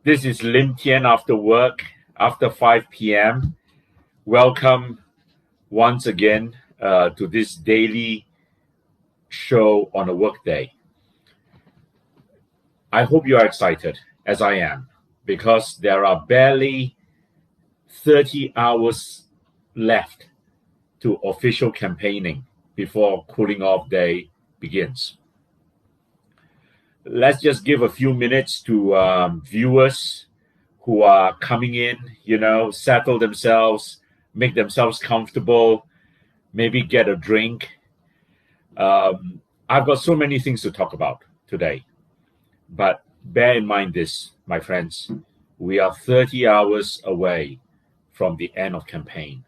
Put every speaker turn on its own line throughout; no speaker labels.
This is Lim Tian after work, after 5 p.m. Welcome once again to this daily show on a work day. I hope you are excited, as I am, because there are barely 30 hours left to official campaigning before cooling off day begins. Let's just give a few minutes to viewers who are coming in, settle themselves, make themselves comfortable, maybe get a drink. I've got so many things to talk about today, but bear in mind this, my friends, we are 30 hours away from the end of campaign.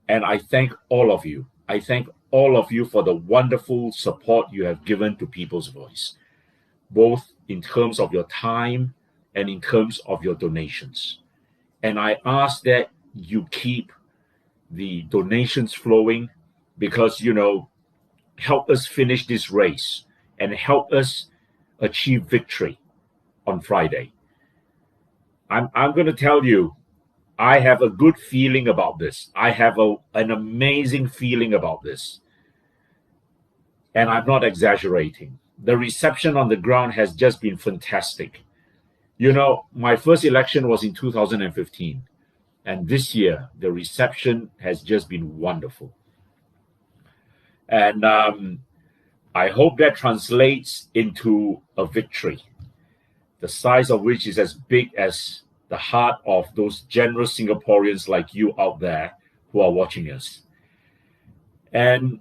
And I thank all of you. I thank all of you for the wonderful support you have given to People's Voice, both in terms of your time and in terms of your donations. And I ask that you keep the donations flowing because, help us finish this race and help us achieve victory on Friday. I'm going to tell you, I have a good feeling about this. I have an amazing feeling about this. And I'm not exaggerating. The reception on the ground has just been fantastic. My first election was in 2015. And this year, the reception has just been wonderful. And I hope that translates into a victory, the size of which is as big as the heart of those generous Singaporeans like you out there who are watching us. And,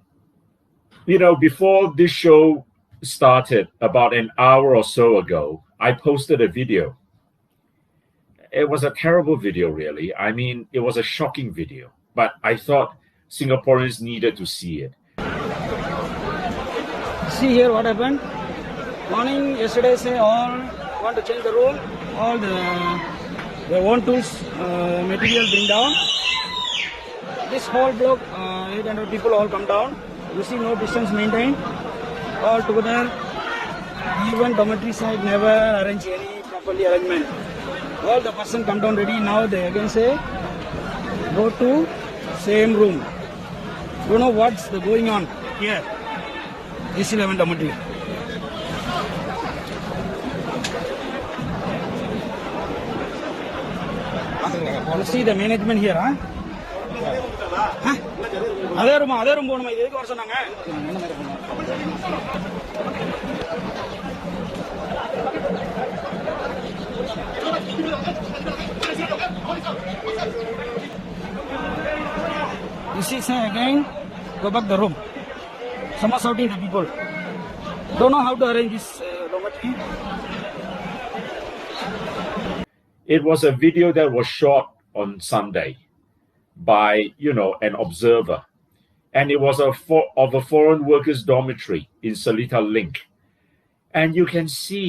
before this show started about an hour or so ago, I posted a video. It was a terrible video, really. I mean, it was a shocking video, but I thought Singaporeans needed to see it.
See here what happened. Morning, yesterday say all want to change the rule. All the own tools material bring down. This whole block, 800 people all come down. You see no distance maintained. All together. Even dormitory side never arrange any properly arrangement. All the person come down ready. Now they again say go to same room. You know what's going on here? This 11 dormitory. You see the management here, huh? அதே room போகணுமா? இது எதுக்கு வர சொன்னாங்க? You see, say again, go back the room. Someone shouting the people. Don't know how to arrange this dormitory.
It was a video that was shot on Sunday by, an observer. And it was of a foreign workers dormitory in Seletar Link. And you can see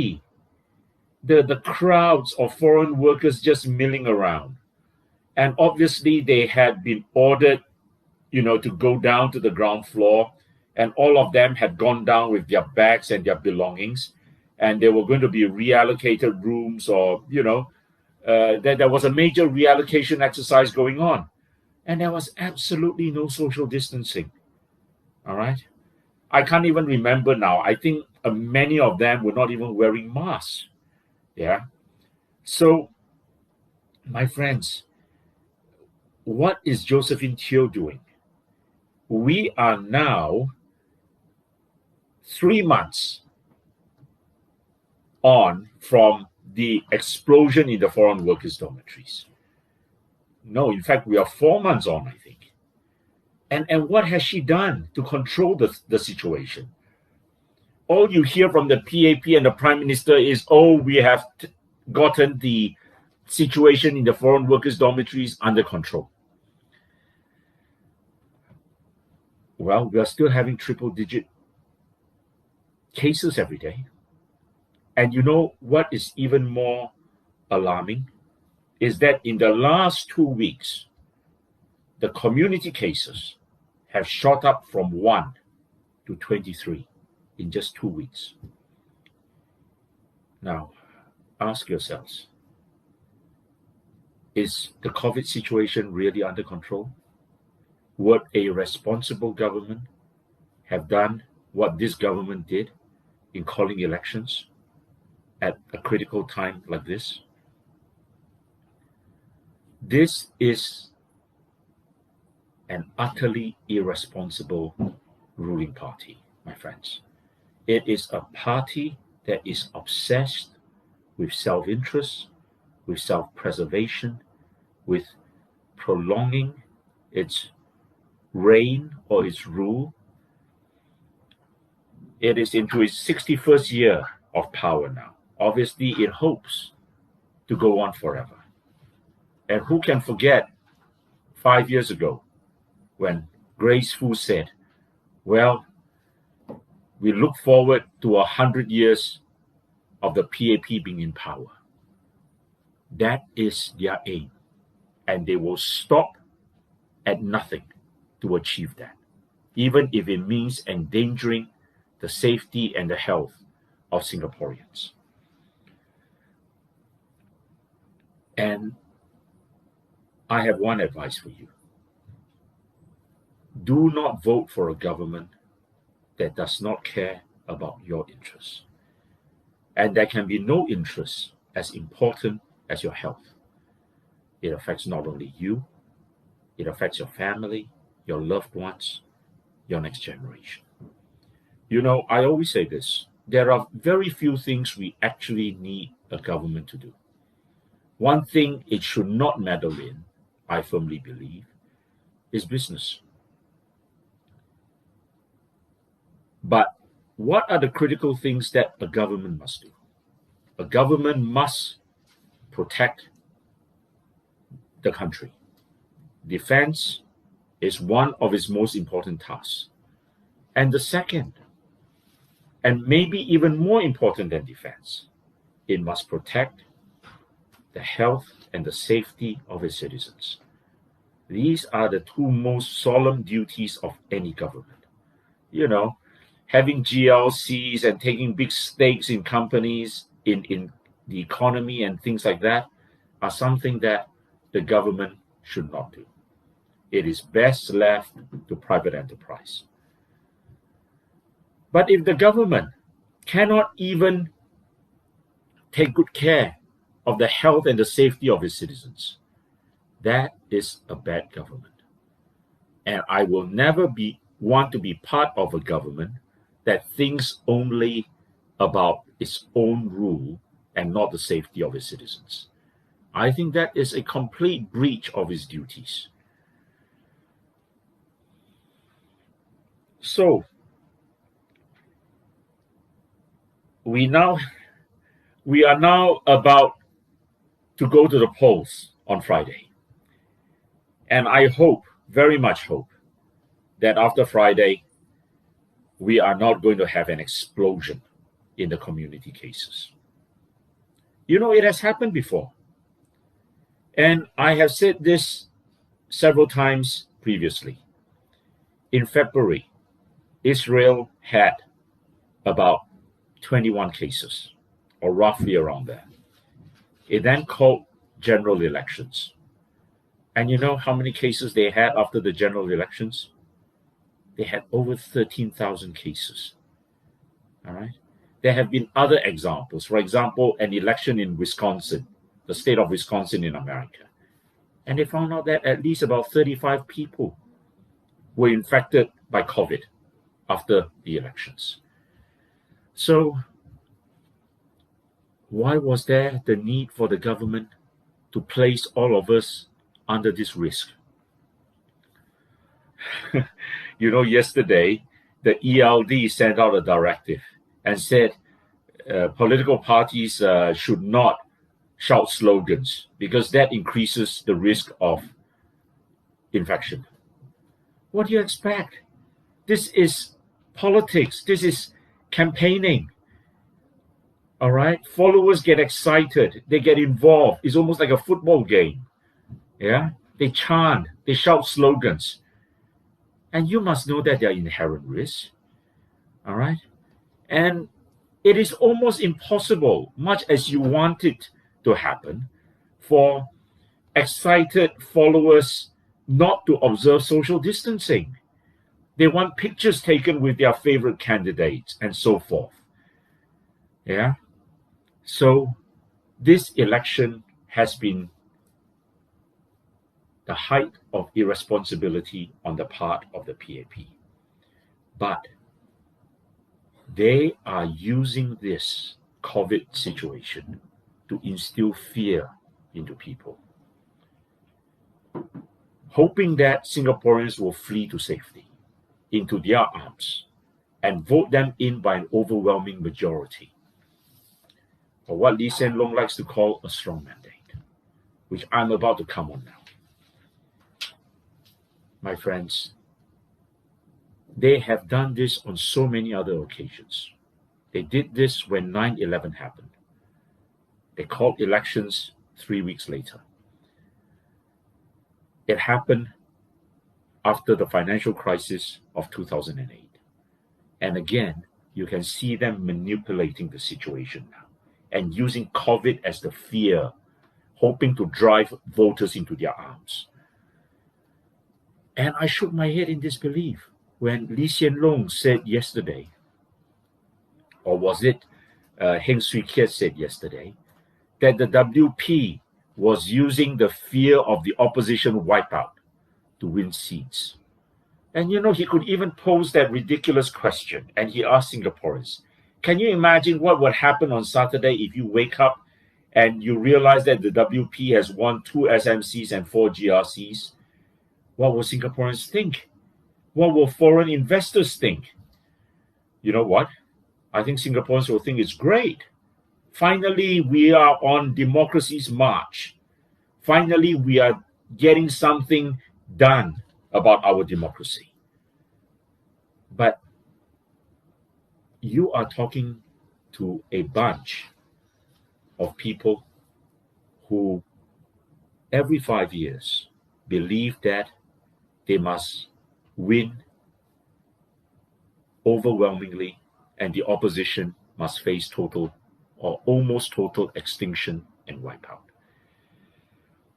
the crowds of foreign workers just milling around. And obviously they had been ordered, to go down to the ground floor. And all of them had gone down with their bags and their belongings. And they were going to be reallocated rooms or, there was a major reallocation exercise going on. And there was absolutely no social distancing. All right? I can't even remember now. I think many of them were not even wearing masks. Yeah? So, my friends, what is Josephine Teo doing? We are now 3 months on from the explosion in the foreign workers' dormitories. No, in fact, we are 4 months on, I think. And what has she done to control the situation? All you hear from the PAP and the Prime Minister is, we have gotten the situation in the foreign workers' dormitories under control. Well, we are still having triple-digit cases every day. And you know what is even more alarming? Is that in the last 2 weeks, the community cases have shot up from 1 to 23 in just 2 weeks. Now, ask yourselves, is the COVID situation really under control? Would a responsible government have done what this government did in calling elections at a critical time like this? This is an utterly irresponsible ruling party, my friends. It is a party that is obsessed with self-interest, with self-preservation, with prolonging its reign or its rule. It is into its 61st year of power now. Obviously, it hopes to go on forever. And who can forget 5 years ago when Grace Fu said, well, we look forward to 100 years of the PAP being in power. That is their aim. And they will stop at nothing to achieve that, even if it means endangering the safety and the health of Singaporeans. And I have one advice for you. Do not vote for a government that does not care about your interests. And there can be no interest as important as your health. It affects not only you, it affects your family, your loved ones, your next generation. You know, I always say this, there are very few things we actually need a government to do. One thing it should not meddle in, I firmly believe, is business. But what are the critical things that a government must do? A government must protect the country. Defense is one of its most important tasks. And the second, and maybe even more important than defense, it must protect the health and the safety of its citizens. These are the two most solemn duties of any government. You know, having GLCs and taking big stakes in companies, in the economy and things like that are something that the government should not do. It is best left to private enterprise. But if the government cannot even take good care of the health and the safety of its citizens, that is a bad government. And I will never want to be part of a government that thinks only about its own rule and not the safety of its citizens. I think that is a complete breach of its duties. So, we are now about to go to the polls on Friday. And I hope, very much hope, that after Friday, we are not going to have an explosion in the community cases. You know, it has happened before. And I have said this several times previously. In February, Israel had about 21 cases, or roughly around that. It then called general elections. And you know how many cases they had after the general elections? They had over 13,000 cases. All right. There have been other examples. For example, an election in Wisconsin, the state of Wisconsin in America. And they found out that at least about 35 people were infected by COVID after the elections. So why was there the need for the government to place all of us under this risk? You know, yesterday, the ELD sent out a directive and said political parties should not shout slogans because that increases the risk of infection. What do you expect? This is politics. This is campaigning. All right? Followers get excited. They get involved. It's almost like a football game. Yeah? They chant. They shout slogans. And you must know that there are inherent risks. All right? And It is almost impossible, much as you want it to happen, for excited followers not to observe social distancing. They want pictures taken with their favorite candidates and so forth. Yeah. So this election has been the height of irresponsibility on the part of the PAP. But they are using this COVID situation to instill fear into people, hoping that Singaporeans will flee to safety into their arms and vote them in by an overwhelming majority, or what Lee Hsien Loong likes to call a strong mandate, which I'm about to come on now. My friends, they have done this on so many other occasions. They did this when 9/11 happened. They called elections 3 weeks later. It happened after the financial crisis of 2008. And again, you can see them manipulating the situation now and using COVID as the fear, hoping to drive voters into their arms. And I shook my head in disbelief when Lee Hsien Loong said yesterday, or was it Heng Swee Keat said yesterday, that the WP was using the fear of the opposition wipeout to win seats. And he could even pose that ridiculous question, and he asked Singaporeans, can you imagine what would happen on Saturday if you wake up and you realize that the WP has won 2 SMCs and 4 GRCs? What will Singaporeans think? What will foreign investors think? You know what? I think Singaporeans will think it's great. Finally, we are on democracy's march. Finally, we are getting something done about our democracy. But you are talking to a bunch of people who every 5 years believe that they must win overwhelmingly and the opposition must face total or almost total extinction and wipeout.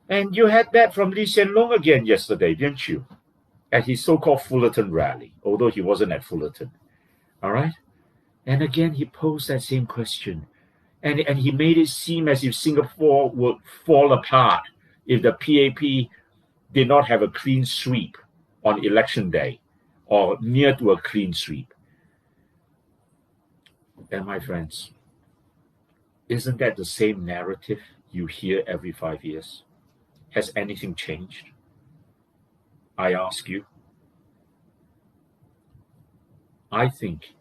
And you had that from Lee Hsien Loong again yesterday, didn't you? At his so-called Fullerton rally, although he wasn't at Fullerton. All right? And again, he posed that same question. And he made it seem as if Singapore would fall apart if the PAP did not have a clean sweep on election day or near to a clean sweep. And my friends, isn't that the same narrative you hear every 5 years? Has anything changed? I ask you. I think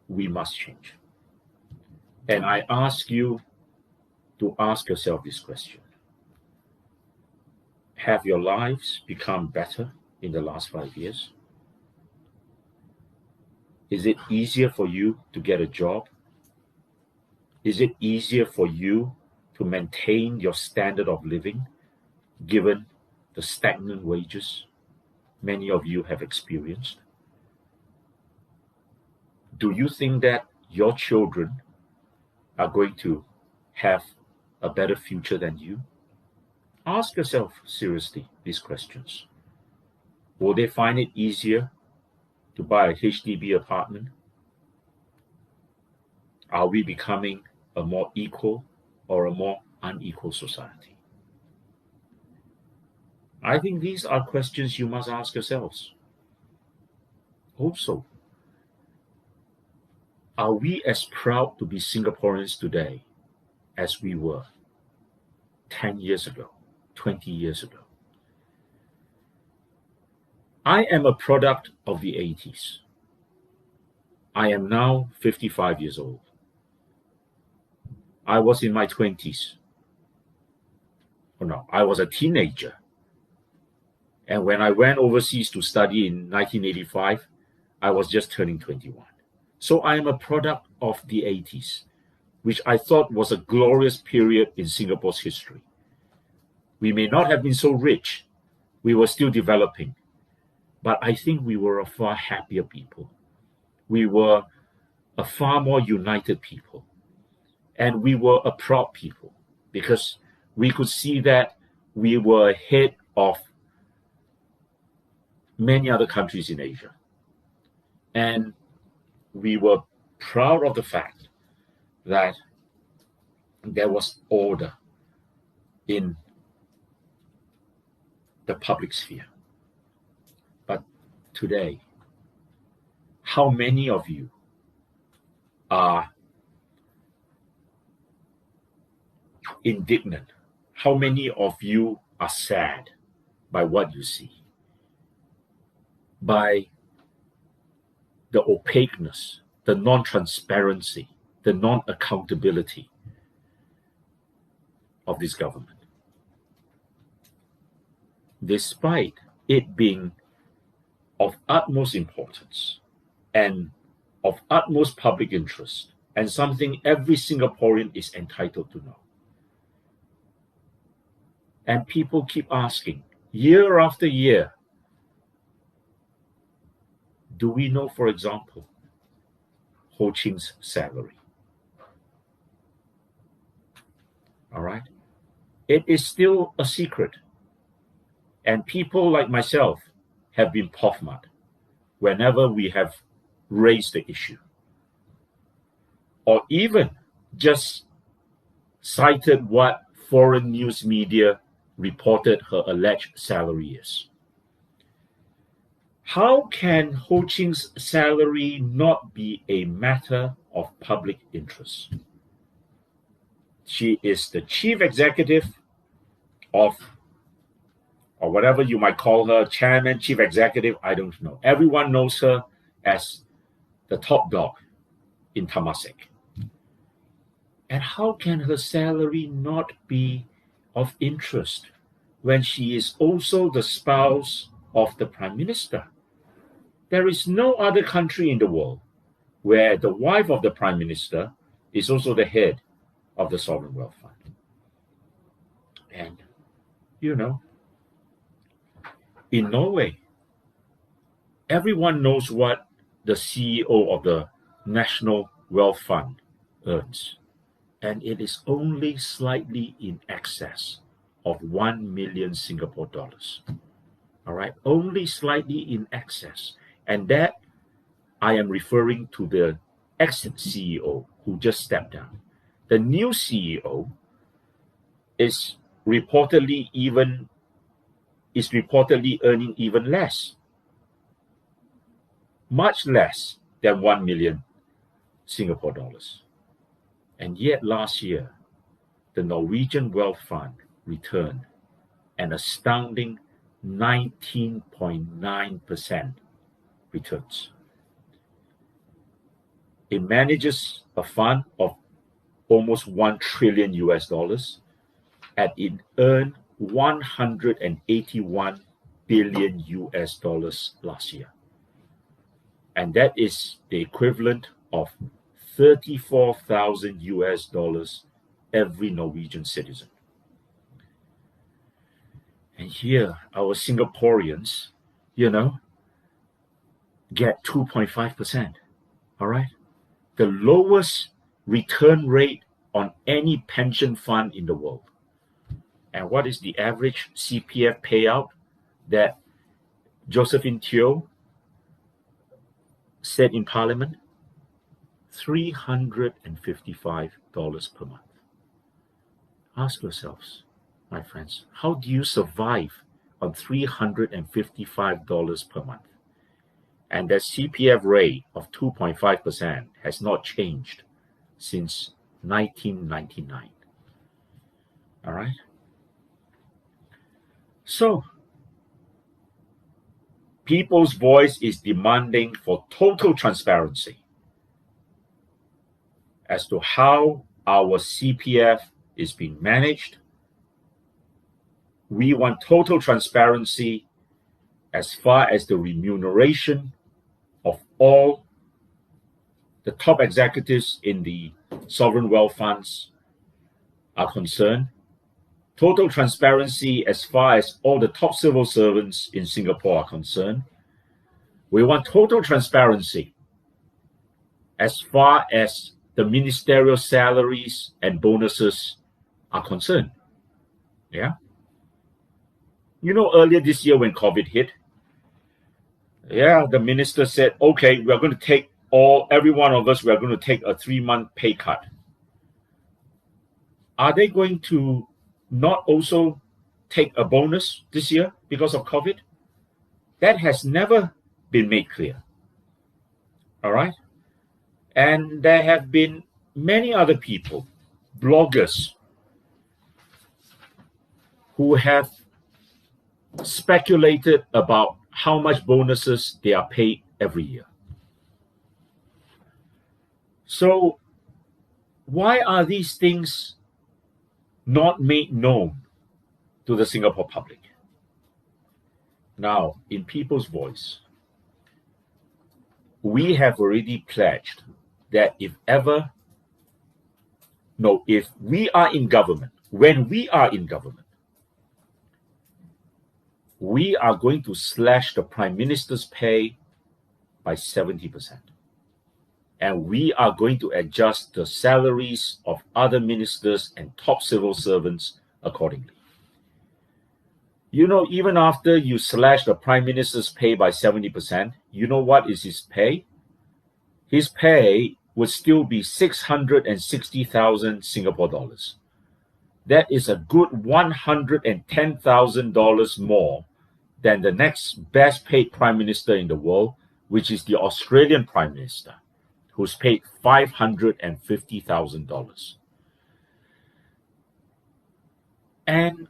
we must change. And I ask you to ask yourself this question. Have your lives become better in the last 5 years? Is it easier for you to get a job? Is it easier for you to maintain your standard of living, given the stagnant wages many of you have experienced? Do you think that your children are going to have a better future than you? Ask yourself seriously these questions. Will they find it easier to buy a HDB apartment? Are we becoming a more equal or a more unequal society? I think these are questions you must ask yourselves. Also, are we as proud to be Singaporeans today as we were 10 years ago, 20 years ago? I am a product of the 80s. I am now 55 years old. I was in my 20s. Oh no, I was a teenager. And when I went overseas to study in 1985, I was just turning 21. So I am a product of the 80s, which I thought was a glorious period in Singapore's history. We may not have been so rich. We were still developing. But I think we were a far happier people. We were a far more united people. And we were a proud people because we could see that we were ahead of many other countries in Asia. And we were proud of the fact that there was order in the public sphere. But today, how many of you are indignant? How many of you are sad by what you see? By the opaqueness, the non-transparency, the non-accountability of this government. Despite it being of utmost importance and of utmost public interest and something every Singaporean is entitled to know. And people keep asking, year after year, do we know, for example, Ho Ching's salary? All right? It is still a secret. And people like myself have been POFMA'd whenever we have raised the issue. Or even just cited what foreign news media reported her alleged salary is. How can Ho Ching's salary not be a matter of public interest? She is the chief executive of, or whatever you might call her, chairman, chief executive, I don't know. Everyone knows her as the top dog in Temasek. And how can her salary not be of interest when she is also the spouse of the Prime Minister? There is no other country in the world where the wife of the Prime Minister is also the head of the Sovereign Wealth Fund. And, you know, in Norway, everyone knows what the CEO of the National Wealth Fund earns. And it is only slightly in excess of 1 million Singapore dollars. All right, only slightly in excess. And that I am referring to the ex-CEO who just stepped down. The new CEO is reportedly earning even less, much less than 1 million Singapore dollars. And yet last year, the Norwegian Wealth Fund returned an astounding 19.9% returns. It manages a fund of almost $1 trillion and it earned 181 billion US dollars last year. And that is the equivalent of 34,000 US dollars every Norwegian citizen. And here, our Singaporeans, get 2.5%. All right? The lowest return rate on any pension fund in the world. And what is the average CPF payout that Josephine Teo said in Parliament? $355 per month. Ask yourselves, my friends, how do you survive on $355 per month? And that CPF rate of 2.5% has not changed since 1999. All right? So, people's voice is demanding for total transparency as to how our CPF is being managed. We want total transparency as far as the remuneration of all the top executives in the sovereign wealth funds are concerned. Total transparency as far as all the top civil servants in Singapore are concerned. We want total transparency as far as the ministerial salaries and bonuses are concerned. Yeah. You know, earlier this year when COVID hit, the minister said, okay, we're going to take every one of us, we're going to take a 3-month pay cut. Are they going to not also take a bonus this year because of COVID? That has never been made clear. All right. And there have been many other people, bloggers, who have speculated about how much bonuses they are paid every year. So why are these things not made known to the Singapore public? Now, in People's Voice, we have already pledged that if we are in government, when we are in government, we are going to slash the Prime Minister's pay by 70%. And we are going to adjust the salaries of other ministers and top civil servants accordingly. You know, even after you slash the Prime Minister's pay by 70%, you know what is his pay? His pay would still be 660,000 Singapore dollars. That is a good $110,000 more than the next best paid Prime Minister in the world, which is the Australian Prime Minister, who's paid $550,000. And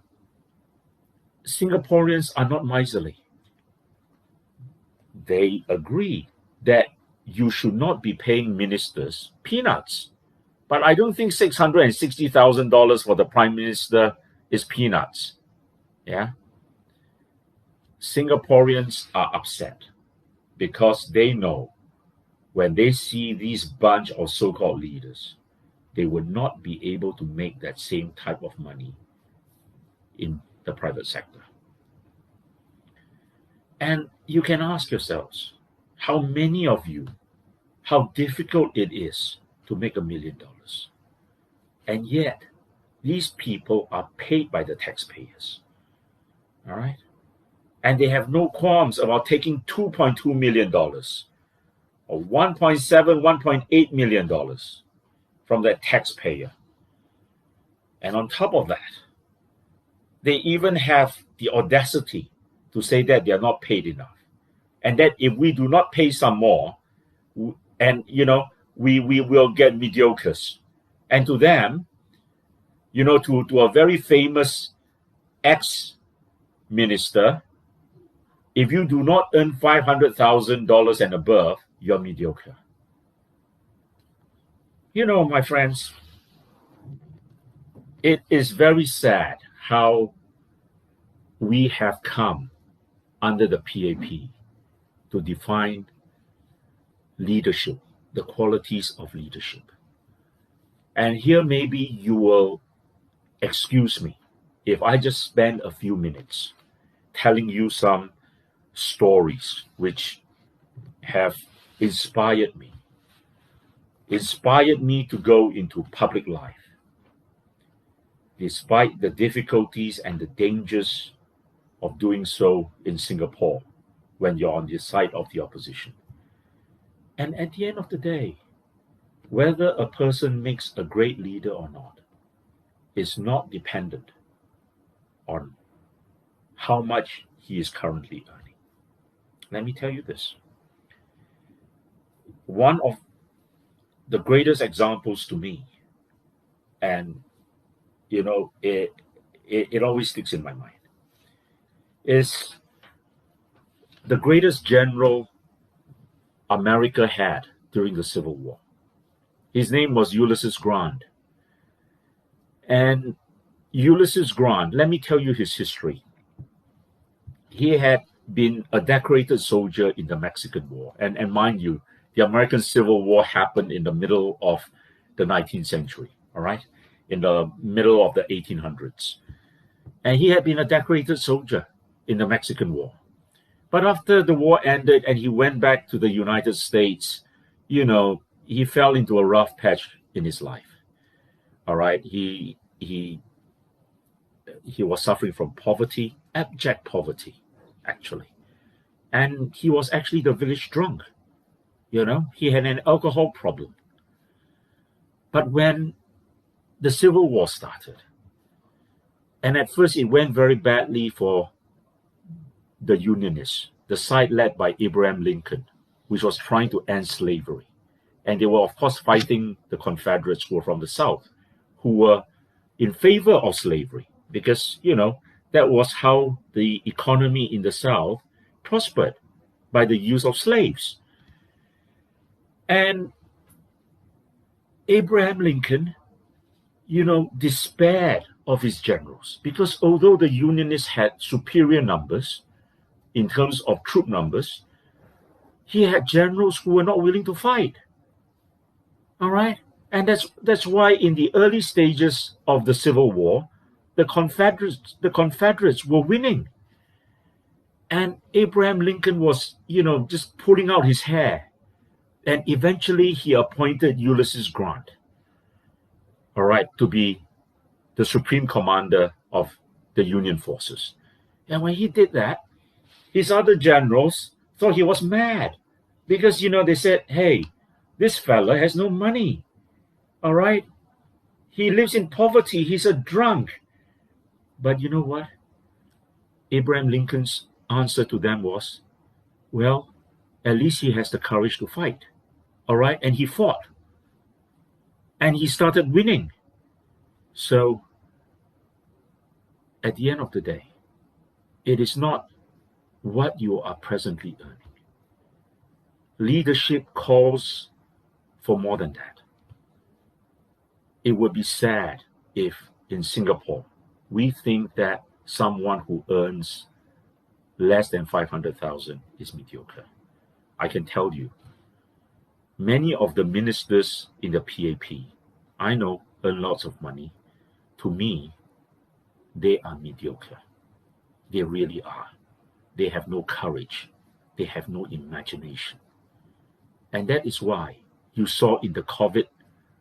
Singaporeans are not miserly. They agree that you should not be paying ministers peanuts. But I don't think $660,000 for the Prime Minister is peanuts. Yeah. Singaporeans are upset because they know when they see these bunch of so-called leaders, they would not be able to make that same type of money in the private sector. And you can ask yourselves, how many of you, how difficult it is to make $1 million. And yet, these people are paid by the taxpayers. All right? And they have no qualms about taking $2.2 million or $1.7, $1.8 million from the taxpayer. And on top of that, they even have the audacity to say that they are not paid enough. And that if we do not pay some more, and, we will get mediocres. And to them, to a very famous ex-minister, if you do not earn $500,000 and above, you're mediocre. My friends, it is very sad how we have come under the PAP to define leadership, the qualities of leadership. And here maybe you will excuse me if I just spend a few minutes telling you some stories which have inspired me to go into public life, despite the difficulties and the dangers of doing so in Singapore when you're on the side of the opposition. And at the end of the day, whether a person makes a great leader or not is not dependent on how much he is currently earning. Let me tell you this. One of the greatest examples to me, and it always sticks in my mind, is the greatest general America had during the Civil War. His name was Ulysses Grant. And Ulysses Grant, let me tell you his history. He had been a decorated soldier in the Mexican War. And mind you, the American Civil War happened in the middle of the 19th century, all right? In the middle of the 1800s. And he had been a decorated soldier in the Mexican War. But after the war ended and he went back to the United States, he he fell into a rough patch in his life. All right, he was suffering from poverty, abject poverty, actually, and he was actually the village drunk. You know, he had an alcohol problem. But when the Civil War started, and at first it went very badly for the Unionists, the side led by Abraham Lincoln, which was trying to end slavery. And they were, of course, fighting the Confederates who were from the South, who were in favor of slavery, because, you know, that was how the economy in the South prospered, by the use of slaves. And Abraham Lincoln, you know, despaired of his generals, because although the Unionists had superior numbers in terms of troop numbers, he had generals who were not willing to fight. All right? And that's why in the early stages of the Civil War, the Confederates were winning. And Abraham Lincoln was, you know, just pulling out his hair. And eventually he appointed Ulysses Grant, all right, to be the supreme commander of the Union forces. And when he did that, his other generals thought he was mad, because, you know, they said, hey, this fella has no money, all right? He lives in poverty. He's a drunk. But you know what? Abraham Lincoln's answer to them was, well, at least he has the courage to fight, all right? And he fought. And he started winning. So, at the end of the day, it is not what you are presently earning. Leadership calls for more than that. It would be sad if in Singapore we think that someone who earns less than 500,000 is mediocre. I can tell you, many of the ministers in the PAP, I know, earn lots of money. To me, they are mediocre. They really are. They have no courage. They have no imagination. And that is why you saw in the COVID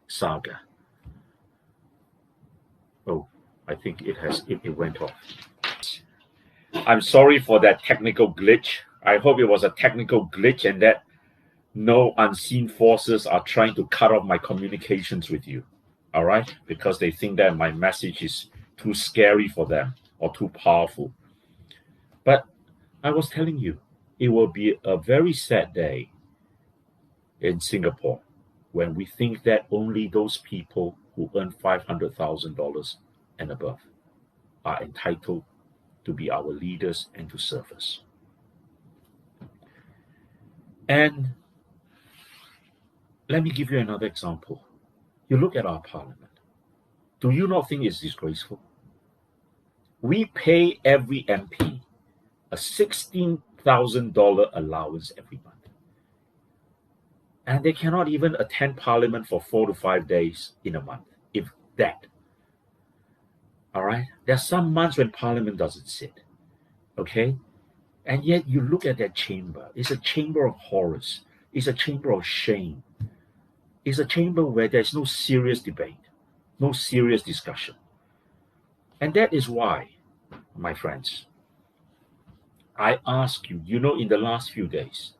saga. Oh, I think it went off. I'm sorry for that technical glitch. I hope it was a technical glitch and that no unseen forces are trying to cut off my communications with you. All right? Because they think that my message is too scary for them or too powerful. But I was telling you, it will be a very sad day in Singapore when we think that only those people who earn $500,000 and above are entitled to be our leaders and to serve us. And let me give you another example. You look at our parliament. Do you not think it's disgraceful? We pay every MP a $16,000 allowance every month. And they cannot even attend parliament for 4 to 5 days in a month, if that. All right? There are some months when parliament doesn't sit. Okay? And yet you look at that chamber. It's a chamber of horrors. It's a chamber of shame. It's a chamber where there's no serious debate, no serious discussion. And that is why, my friends, I ask you, you know, in the last few days,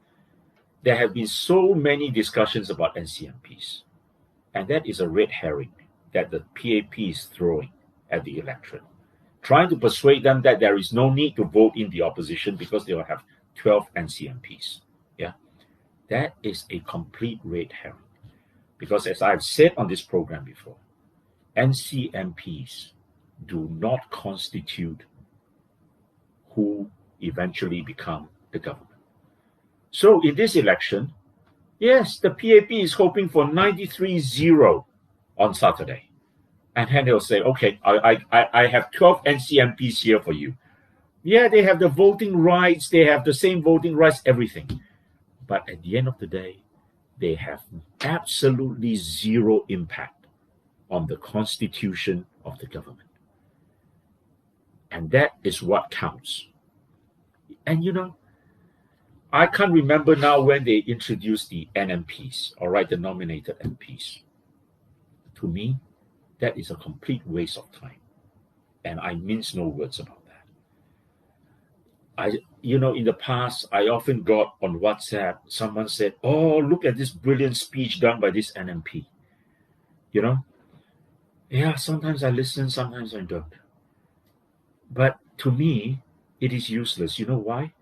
there have been so many discussions about NCMPs. And that is a red herring that the PAP is throwing at the electorate, trying to persuade them that there is no need to vote in the opposition because they will have 12 NCMPs. Yeah, that is a complete red herring. Because as I've said on this program before, NCMPs do not constitute who eventually become the government. So in this election, yes, the PAP is hoping for 93-0 on Saturday. And then they'll say, okay, I have 12 NCMPs here for you. Yeah, they have the voting rights, they have the same voting rights, everything. But at the end of the day, they have absolutely zero impact on the constitution of the government. And that is what counts. And you know, I can't remember now when they introduced the NMPs, all right, the nominated MPs. To me, that is a complete waste of time. And I mince no words about that. In the past, I often got on WhatsApp, someone said, "Oh, look at this brilliant speech done by this NMP." You know, yeah, sometimes I listen, sometimes I don't. But to me, it is useless. You know why?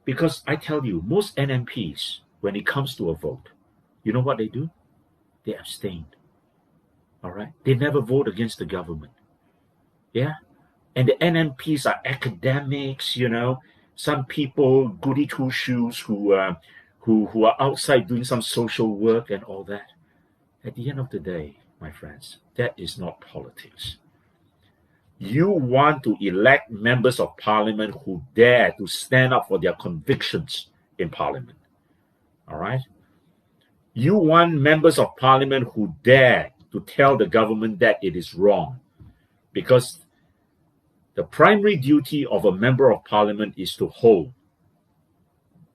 Because I tell you, most NMPs, when it comes to a vote, you know what they do? They abstain. All right? They never vote against the government. Yeah? And the NMPs are academics, some people, goody two shoes, who are outside doing some social work and all that. At the end of the day, my friends, that is not politics. You want to elect members of parliament who dare to stand up for their convictions in parliament. All right? You want members of parliament who dare to tell the government that it is wrong. Because the primary duty of a member of parliament is to hold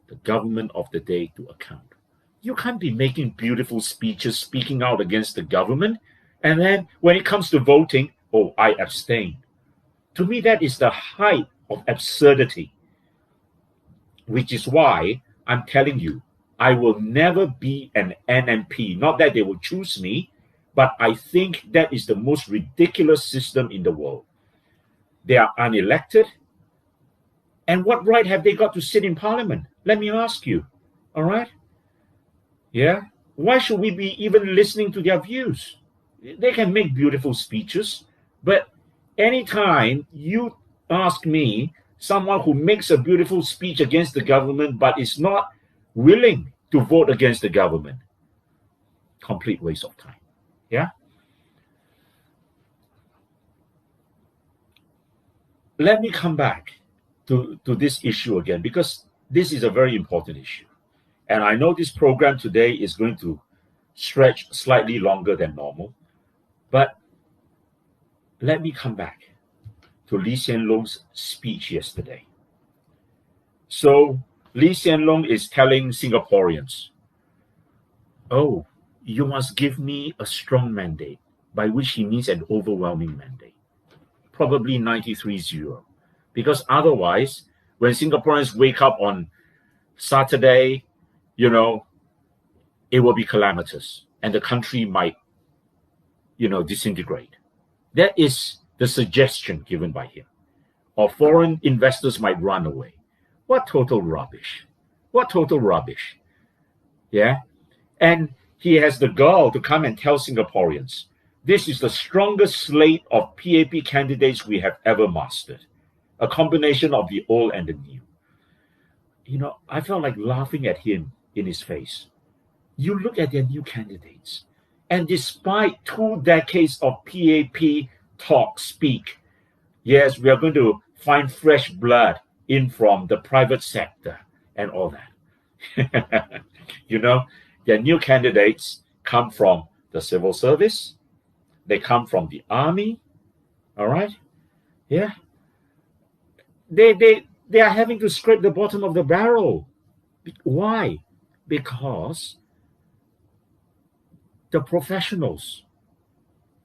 the government of the day to account. You can't be making beautiful speeches speaking out against the government, and then when it comes to voting, oh, I abstain. To me, that is the height of absurdity, which is why I'm telling you, I will never be an NMP. Not that they will choose me, but I think that is the most ridiculous system in the world. They are unelected. And what right have they got to sit in parliament? Let me ask you. All right? Yeah? Why should we be even listening to their views? They can make beautiful speeches, but anytime you ask me, someone who makes a beautiful speech against the government but is not willing to vote against the government, complete waste of time. Yeah? Let me come back to this issue again, because this is a very important issue. And I know this program today is going to stretch slightly longer than normal, but let me come back to Lee Hsien Loong's speech yesterday. So Lee Hsien Loong is telling Singaporeans, oh, you must give me a strong mandate, by which he means an overwhelming mandate, probably 93-0. Because otherwise, when Singaporeans wake up on Saturday, it will be calamitous and the country might, disintegrate. That is the suggestion given by him. Or foreign investors might run away. What total rubbish. What total rubbish. Yeah? And he has the gall to come and tell Singaporeans, this is the strongest slate of PAP candidates we have ever mastered. A combination of the old and the new. I felt like laughing at him in his face. You look at their new candidates, and despite 2 decades of PAP talk, speak, yes, we are going to find fresh blood in from the private sector and all that. Their new candidates come from the civil service. They come from the army. All right? Yeah. They are having to scrape the bottom of the barrel. Why? Because the professionals,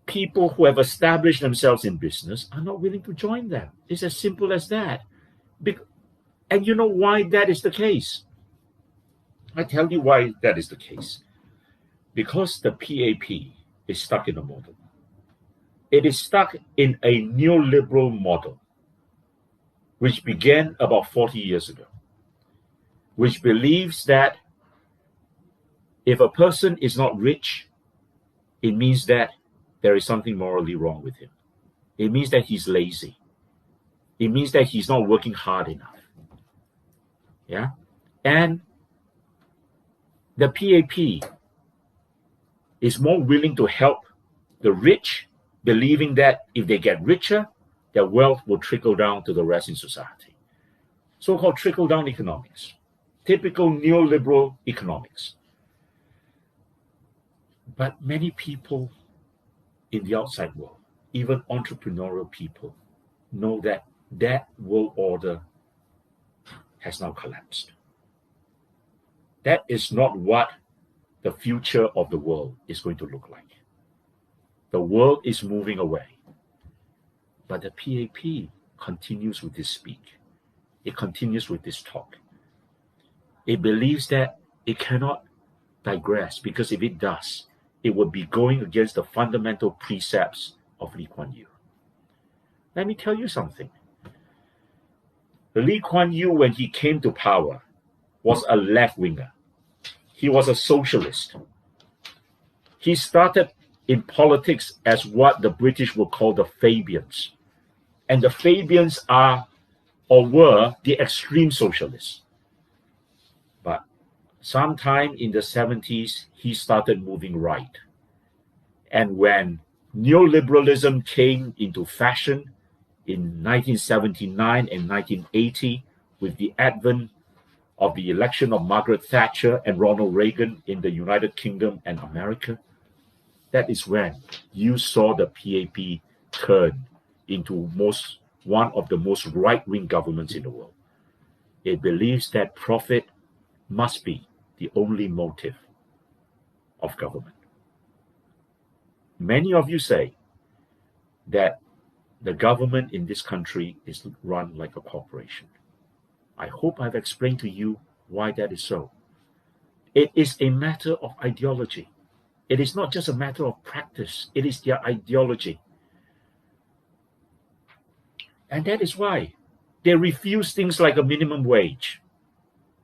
people who have established themselves in business, are not willing to join them. It's as simple as that. And you know why that is the case? I tell you why that is the case. Because the PAP is stuck in a model. It is stuck in a neoliberal model, which began about 40 years ago, which believes that if a person is not rich, it means that there is something morally wrong with him. It means that he's lazy. It means that he's not working hard enough. Yeah? And the PAP is more willing to help the rich, believing that if they get richer, their wealth will trickle down to the rest in society. So-called trickle-down economics. Typical neoliberal economics. But many people in the outside world, even entrepreneurial people, know that that world order has now collapsed. That is not what the future of the world is going to look like. The world is moving away. But the PAP continues with this speak. It continues with this talk. It believes that it cannot digress, because if it does, it would be going against the fundamental precepts of Lee Kuan Yew. Let me tell you something. Lee Kuan Yew, when he came to power, was a left-winger. He was a socialist. He started in politics as what the British would call the Fabians. And the Fabians are or were the extreme socialists. But sometime in the 70s, he started moving right. And when neoliberalism came into fashion in 1979 and 1980, with the advent of the election of Margaret Thatcher and Ronald Reagan in the United Kingdom and America, that is when you saw the PAP turn into one of the most right-wing governments in the world. It believes that profit must be the only motive of government. Many of you say that the government in this country is run like a corporation. I hope I've explained to you why that is so. It is a matter of ideology. It is not just a matter of practice. It is their ideology. And that is why they refuse things like a minimum wage.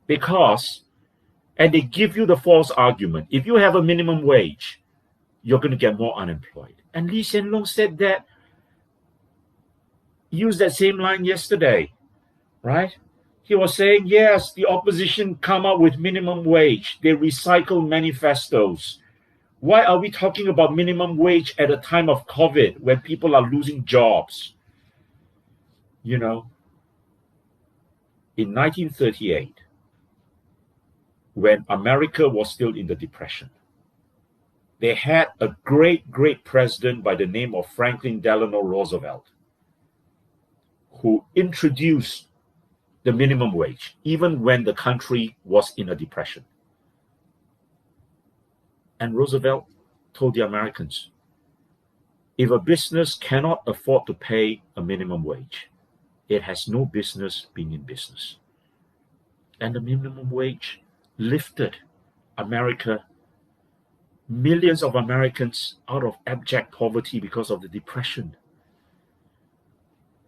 And they give you the false argument. If you have a minimum wage, you're going to get more unemployed. And Lee Hsien Loong said that, used that same line yesterday, right? He was saying, yes, the opposition come up with minimum wage. They recycle manifestos. Why are we talking about minimum wage at a time of COVID when people are losing jobs? You know, in 1938, when America was still in the Depression, they had a great, great president by the name of Franklin Delano Roosevelt, who introduced the minimum wage, even when the country was in a depression. And Roosevelt told the Americans, if a business cannot afford to pay a minimum wage, it has no business being in business. And the minimum wage lifted America, millions of Americans out of abject poverty because of the Depression.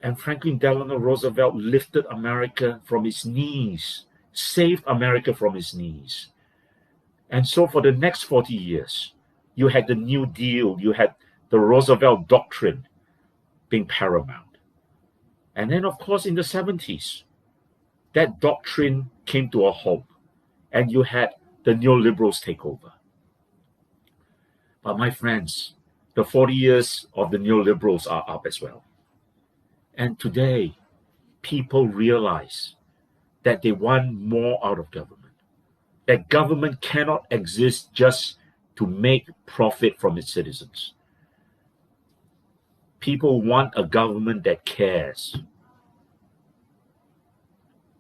And Franklin Delano Roosevelt lifted America from its knees, saved America from its knees. And so for the next 40 years, you had the New Deal, you had the Roosevelt Doctrine being paramount. And then, of course, in the 70s, that doctrine came to a halt, and you had the neoliberals take over. But my friends, the 40 years of the neoliberals are up as well. And today, people realize that they want more out of government, that government cannot exist just to make profit from its citizens. People want a government that cares.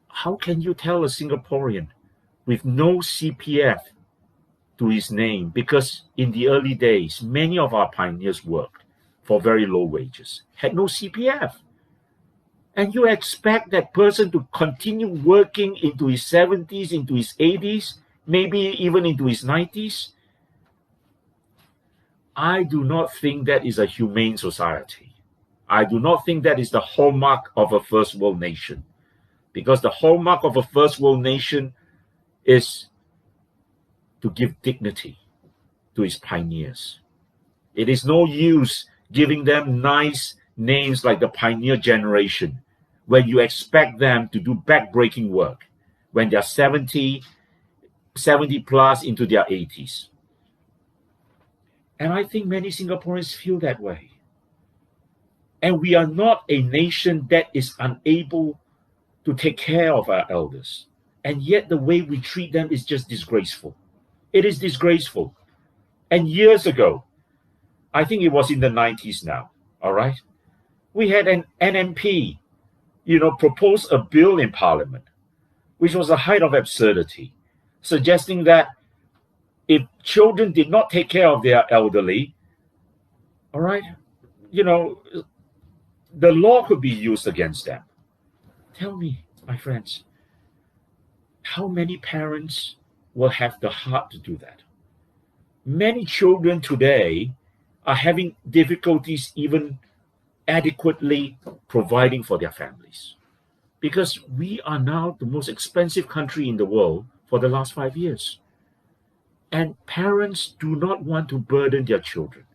How can you tell a Singaporean with no CPF to his name? Because in the early days, many of our pioneers worked for very low wages, had no CPF. And you expect that person to continue working into his 70s, into his 80s, maybe even into his 90s? I do not think that is a humane society. I do not think that is the hallmark of a first world nation. Because the hallmark of a first world nation is to give dignity to its pioneers. It is no use giving them nice names like the pioneer generation when you expect them to do back-breaking work when they're 70 plus into their 80s. And I think many Singaporeans feel that way. And we are not a nation that is unable to take care of our elders. And yet the way we treat them is just disgraceful. It is disgraceful. And years ago, I think it was in the 90s now, all right? We had an NMP, propose a bill in Parliament, which was the height of absurdity, suggesting that if children did not take care of their elderly, all right, you know, the law could be used against them. Tell me, my friends, how many parents will have the heart to do that? Many children today are having difficulties even adequately providing for their families, because we are now the most expensive country in the world for the last 5 years. And parents do not want to burden their children.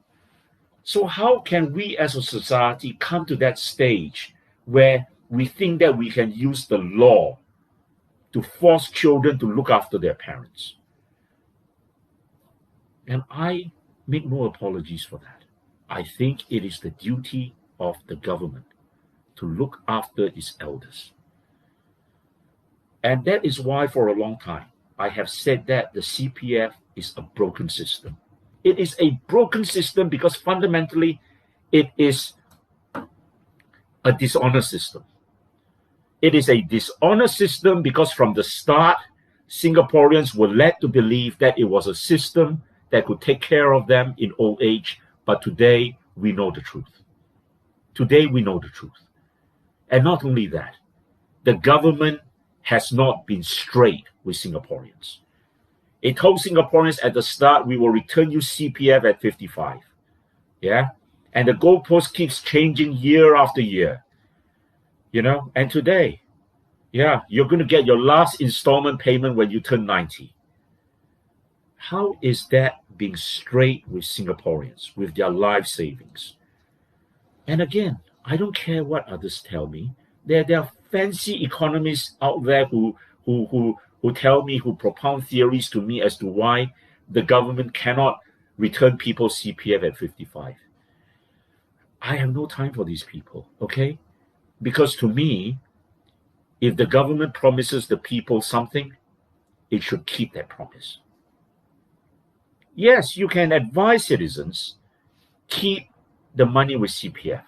So how can we as a society come to that stage where we think that we can use the law to force children to look after their parents? And I make no apologies for that. I think it is the duty of the government to look after its elders. And that is why for a long time I have said that the CPF is a broken system. It is a broken system because fundamentally it is a dishonest system. It is a dishonest system because from the start, Singaporeans were led to believe that it was a system that could take care of them in old age. But today, we know the truth. Today, we know the truth. And not only that, the government has not been straight with Singaporeans. It told Singaporeans at the start, we will return you CPF at 55. Yeah? And the goalpost keeps changing year after year. You know, and today, yeah, you're going to get your last installment payment when you turn 90. How is that being straight with Singaporeans, with their life savings? And again, I don't care what others tell me. There are fancy economists out there who tell me, who propound theories to me as to why the government cannot return people's CPF at 55. I have no time for these people, okay? Because to me, if the government promises the people something, it should keep that promise. Yes, you can advise citizens, keep the money with CPF.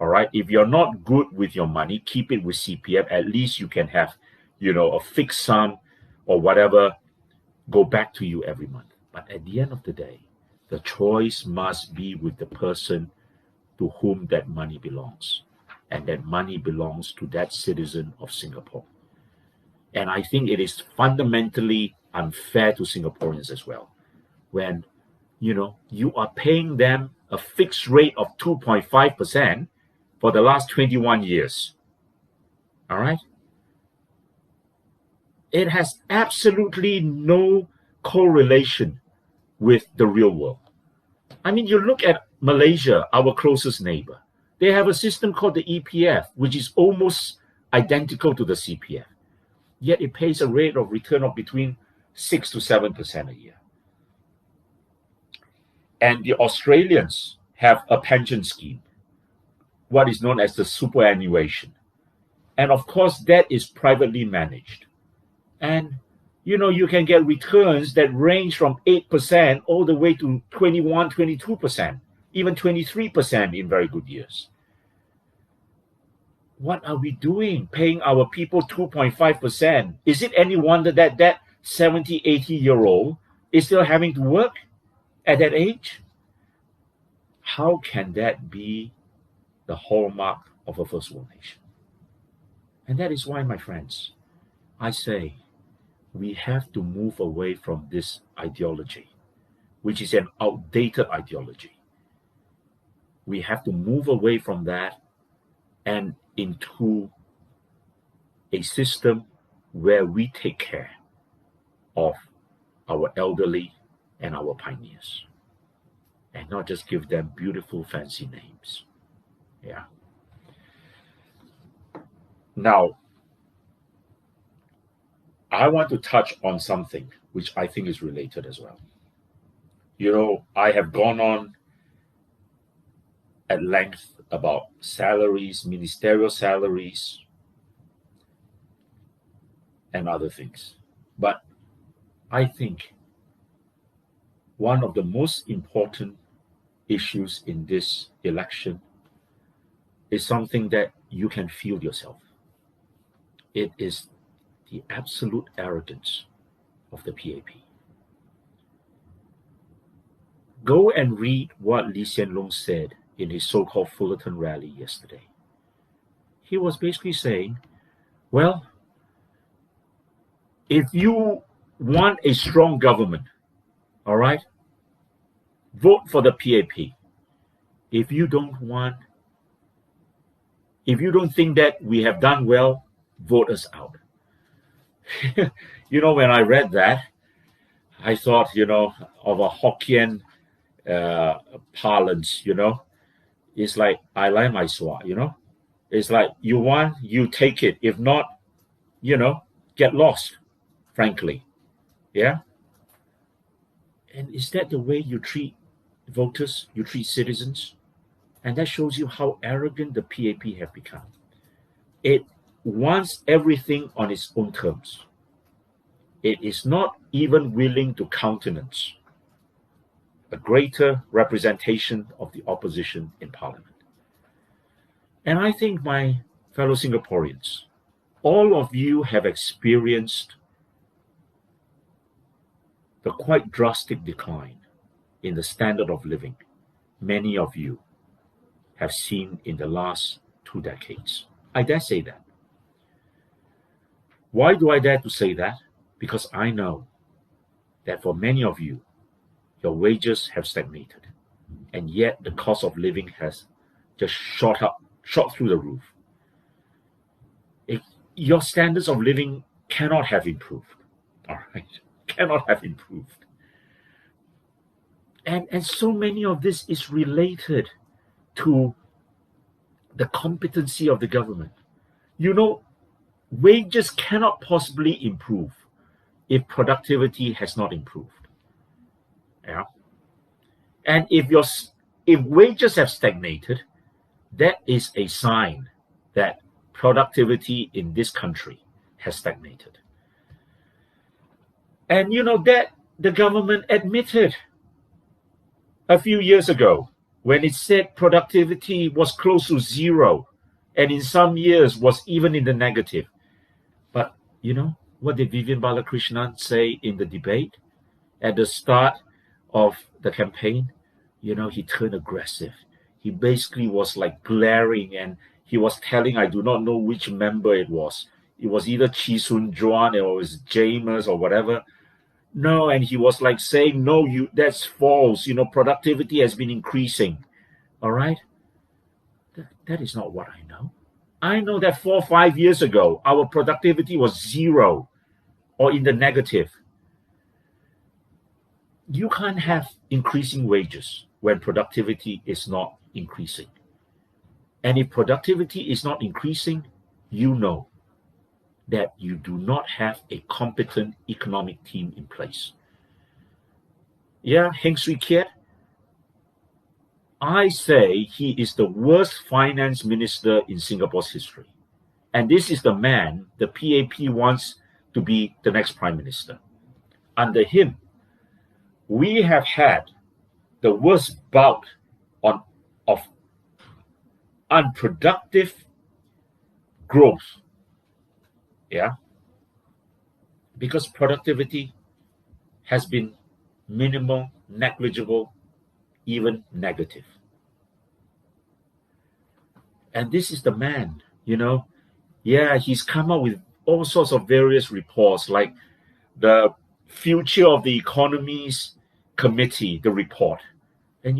All right. If you're not good with your money, keep it with CPF. At least you can have, you know, a fixed sum or whatever go back to you every month. But at the end of the day, the choice must be with the person to whom that money belongs. And that money belongs to that citizen of Singapore. And I think it is fundamentally unfair to Singaporeans as well. When, you know, you are paying them a fixed rate of 2.5% for the last 21 years. All right? It has absolutely no correlation with the real world. I mean, you look at Malaysia, our closest neighbor. They have a system called the EPF, which is almost identical to the CPF. Yet it pays a rate of return of between 6 to 7% a year. And the Australians have a pension scheme, what is known as the superannuation. And of course, that is privately managed. And, you know, you can get returns that range from 8% all the way to 21, 22%, even 23% in very good years. What are we doing paying our people 2.5%? Is it any wonder that that 70, 80-year-old is still having to work at that age? How can that be the hallmark of a first world nation? And that is why, my friends, I say we have to move away from this ideology, which is an outdated ideology. We have to move away from that and into a system where we take care of our elderly and our pioneers, and not just give them beautiful, fancy names. Yeah. Now, I want to touch on something which I think is related as well. You know, I have gone on at length about salaries, ministerial salaries, and other things. But I think one of the most important issues in this election is something that you can feel yourself. It is the absolute arrogance of the PAP. Go and read what Lee Hsien Loong said in his so-called Fullerton rally yesterday. He was basically saying, well, if you want a strong government, all right, vote for the PAP. If you don't think that we have done well, vote us out. When I read that, I thought, of a Hokkien parlance, it's like, I like my swa, it's like, you want, you take it. If not, get lost, frankly. Yeah. And is that the way you treat voters, you treat citizens? And that shows you how arrogant the PAP have become. It wants everything on its own terms. It is not even willing to countenance a greater representation of the opposition in Parliament. And I think, my fellow Singaporeans, all of you have experienced the quite drastic decline in the standard of living many of you have seen in the last 2 decades. I dare say that. Why do I dare to say that? Because I know that for many of you, your wages have stagnated, and yet the cost of living has just shot through the roof. Your standards of living cannot have improved, all right? Cannot have improved. And so many of this is related to the competency of the government. Wages cannot possibly improve if productivity has not improved. Yeah. And if wages have stagnated, that is a sign that productivity in this country has stagnated. And that the government admitted a few years ago when it said productivity was close to zero, and in some years was even in the negative. But what did Vivian Balakrishnan say in the debate at the start of the campaign? He turned aggressive. He basically was like glaring, and he was telling, I do not know which member it was. It was either Chee Soon Juan or it was James or whatever. No, and he was like saying, no, that's false. Productivity has been increasing. All right? That is not what I know. I know that 4 or 5 years ago, our productivity was zero or in the negative. You can't have increasing wages when productivity is not increasing. And if productivity is not increasing, you know that you do not have a competent economic team in place. Yeah, Heng Swee Keat, I say he is the worst finance minister in Singapore's history. And this is the man the PAP wants to be the next prime minister. Under him, we have had the worst bout of unproductive growth. Yeah, because productivity has been minimal, negligible, even negative. And this is the man, he's come up with all sorts of various reports, like the Future of the Economies Committee, the report. And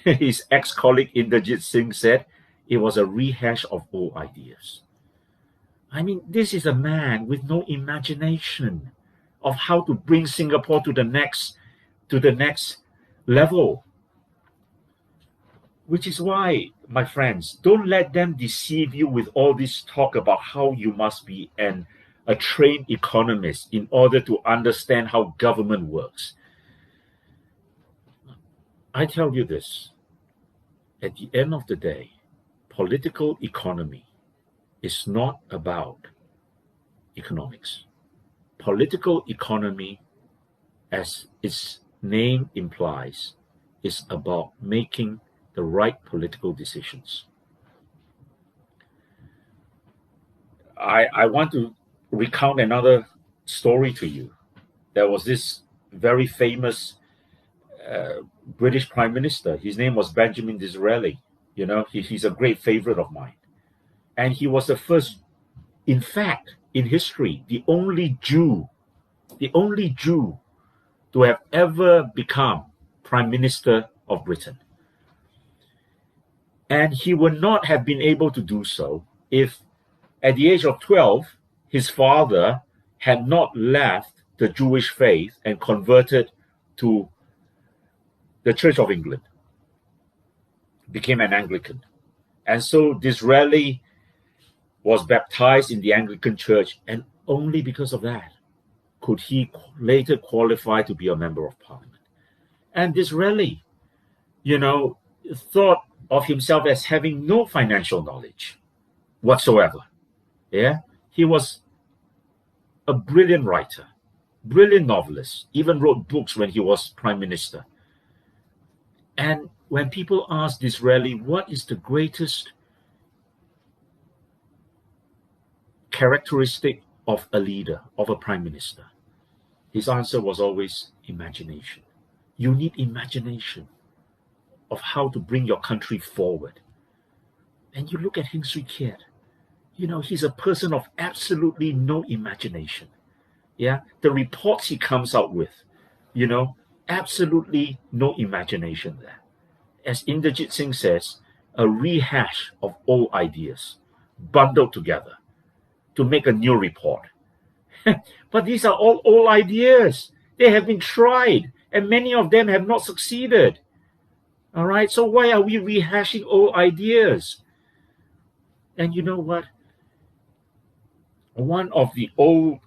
his ex-colleague Inderjit Singh said it was a rehash of old ideas. I mean, this is a man with no imagination of how to bring Singapore to the next level. Which is why, my friends, don't let them deceive you with all this talk about how you must be a trained economist in order to understand how government works. I tell you this, at the end of the day, political economy is not about economics. Political economy, as its name implies, is about making the right political decisions. I want to recount another story to you there was this very famous British Prime Minister. His name was Benjamin Disraeli. You know, he's a great favorite of mine. And he was the first, in fact, in history, the only Jew to have ever become Prime Minister of Britain. And he would not have been able to do so if, at the age of 12, his father had not left the Jewish faith and converted to the Church of England, became an Anglican. And so Disraeli was baptized in the Anglican Church, and only because of that could he later qualify to be a member of Parliament. And Disraeli, you know, thought of himself as having no financial knowledge whatsoever. Yeah, he was a brilliant writer, brilliant novelist, even wrote books when he was Prime Minister. And when people ask Disraeli, what is the greatest characteristic of a leader, of a Prime Minister, his answer was always imagination. You need imagination of how to bring your country forward. And you look at Heng Swee Keat, you know, he's a person of absolutely no imagination. Yeah, the reports he comes out with, you know, absolutely no imagination there. As Inderjit Singh says, a rehash of old ideas bundled together to make a new report. But these are all old ideas. They have been tried, and many of them have not succeeded. All right, so why are we rehashing old ideas? And you know what? One of the old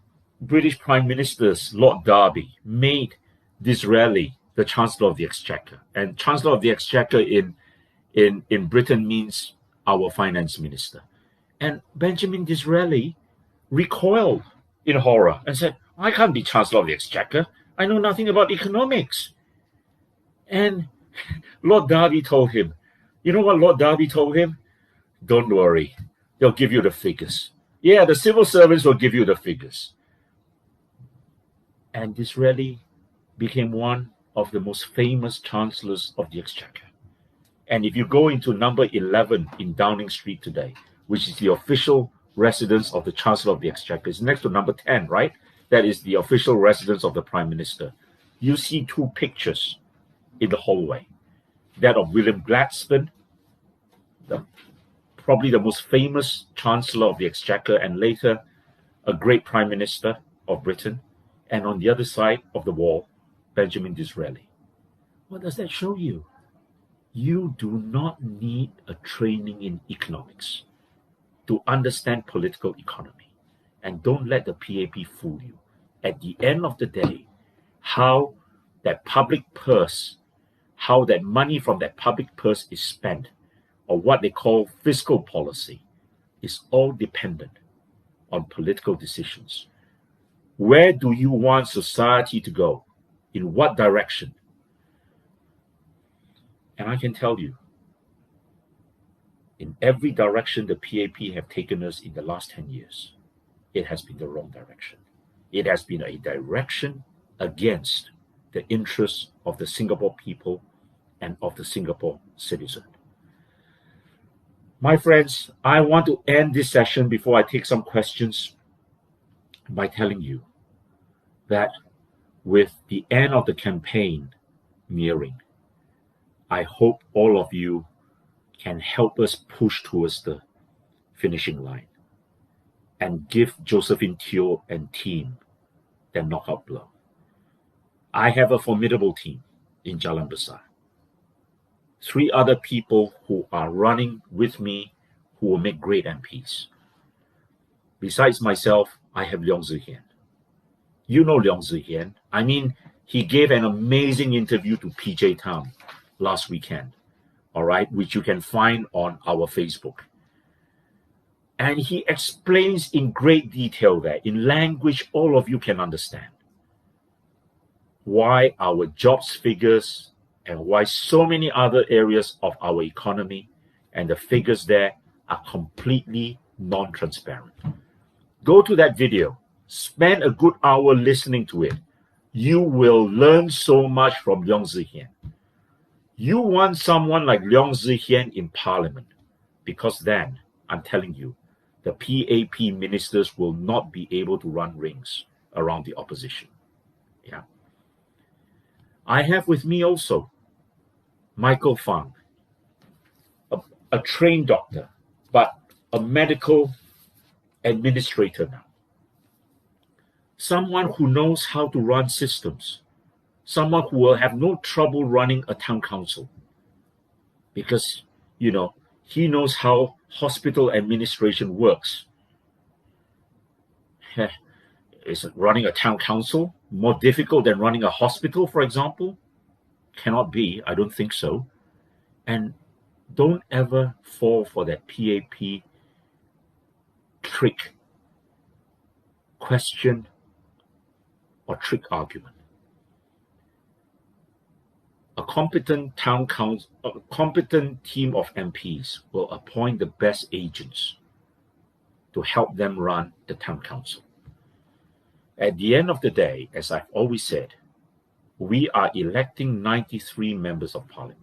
British Prime Ministers, Lord Derby, made Disraeli the Chancellor of the Exchequer. And Chancellor of the Exchequer in Britain means our finance minister. And Benjamin Disraeli recoiled in horror and said, I can't be Chancellor of the Exchequer. I know nothing about economics. And Lord Derby told him, you know what Lord Derby told him? Don't worry, they'll give you the figures. Yeah, the civil servants will give you the figures. And Disraeli became one of the most famous chancellors of the Exchequer. And if you go into number 11 in Downing Street today, which is the official residence of the Chancellor of the Exchequer, it's next to number 10, right? That is the official residence of the Prime Minister. You see two pictures in the hallway. That of William Gladstone, probably the most famous Chancellor of the Exchequer, and later a great Prime Minister of Britain. And on the other side of the wall, Benjamin Disraeli. What does that show you? You do not need a training in economics to understand political economy. And don't let the PAP fool you. At the end of the day, how that public purse, how that money from that public purse is spent, or what they call fiscal policy, is all dependent on political decisions. Where do you want society to go? In what direction? And I can tell you, in every direction the PAP have taken us in the last 10 years, it has been the wrong direction. It has been a direction against the interests of the Singapore people and of the Singapore citizen. My friends, I want to end this session before I take some questions by telling you that with the end of the campaign nearing, I hope all of you can help us push towards the finishing line and give Josephine Teo and team their knockout blow. I have a formidable team in Jalan Besar. 3 other people who are running with me who will make great MPs. Besides myself, I have Leong Zi Hian. You know Leong Zi Hian. I mean, he gave an amazing interview to PJ Town last weekend, all right, which you can find on our Facebook. And he explains in great detail there, in language all of you can understand, why our jobs figures and why so many other areas of our economy and the figures there are completely non-transparent. Go to that video, spend a good hour listening to it. You will learn so much from Leong Zihian. You want someone like Leong Zihian in Parliament, because then, I'm telling you, the PAP ministers will not be able to run rings around the opposition. Yeah. I have with me also Michael Fang, a trained doctor, but a medical administrator now. Someone who knows how to run systems. Someone who will have no trouble running a town council. Because, he knows how hospital administration works. Is running a town council more difficult than running a hospital, for example? Cannot be. I don't think so. And don't ever fall for that PAP trick, question, or trick argument. A competent town council, a competent team of MPs will appoint the best agents to help them run the town council. At the end of the day, as I've always said, we are electing 93 members of parliament.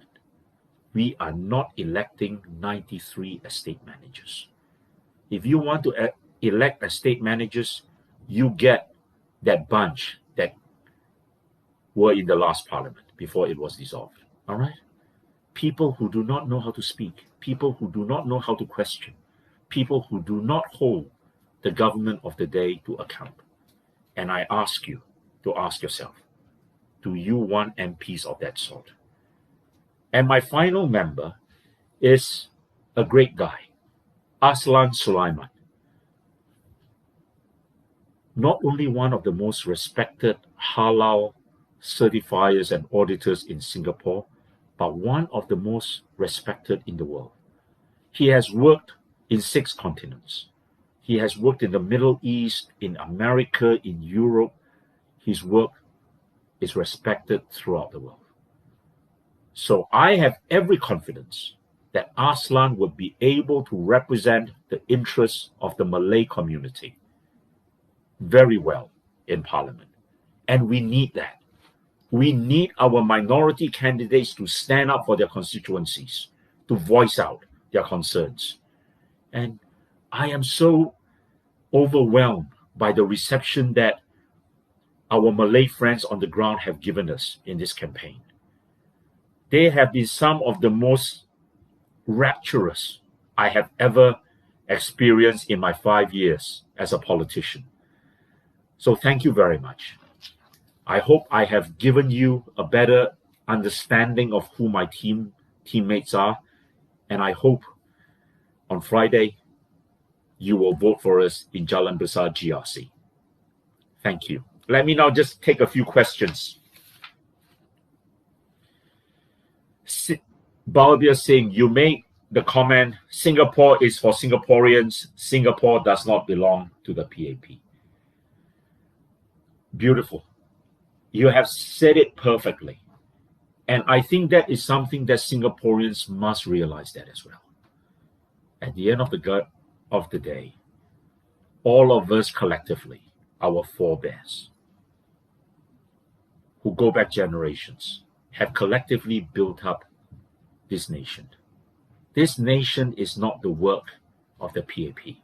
We are not electing 93 estate managers. If you want to elect estate managers, you get that bunch that were in the last parliament before it was dissolved. All right? People who do not know how to speak, people who do not know how to question, people who do not hold the government of the day to account. And I ask you to ask yourself, do you want MPs of that sort? And my final member is a great guy, Aslan Sulaiman. Not only one of the most respected halal certifiers and auditors in Singapore, but one of the most respected in the world. He has worked in 6 continents. He has worked in the Middle East, in America, in Europe. His work is respected throughout the world. So I have every confidence that Aslan would be able to represent the interests of the Malay community very well in Parliament. And we need that. We need our minority candidates to stand up for their constituencies, to voice out their concerns. And I am so overwhelmed by the reception that our Malay friends on the ground have given us in this campaign. They have been some of the most rapturous I have ever experienced in my 5 years as a politician. So thank you very much. I hope I have given you a better understanding of who my teammates are, and I hope on Friday you will vote for us in Jalan Besar GRC. Thank you. Let me now just take a few questions. Balbia Singh, you made the comment, Singapore is for Singaporeans. Singapore does not belong to the PAP. Beautiful. You have said it perfectly. And I think that is something that Singaporeans must realize that as well. At the end of the day, all of us collectively, our forebears, who go back generations, have collectively built up this nation. This nation is not the work of the PAP.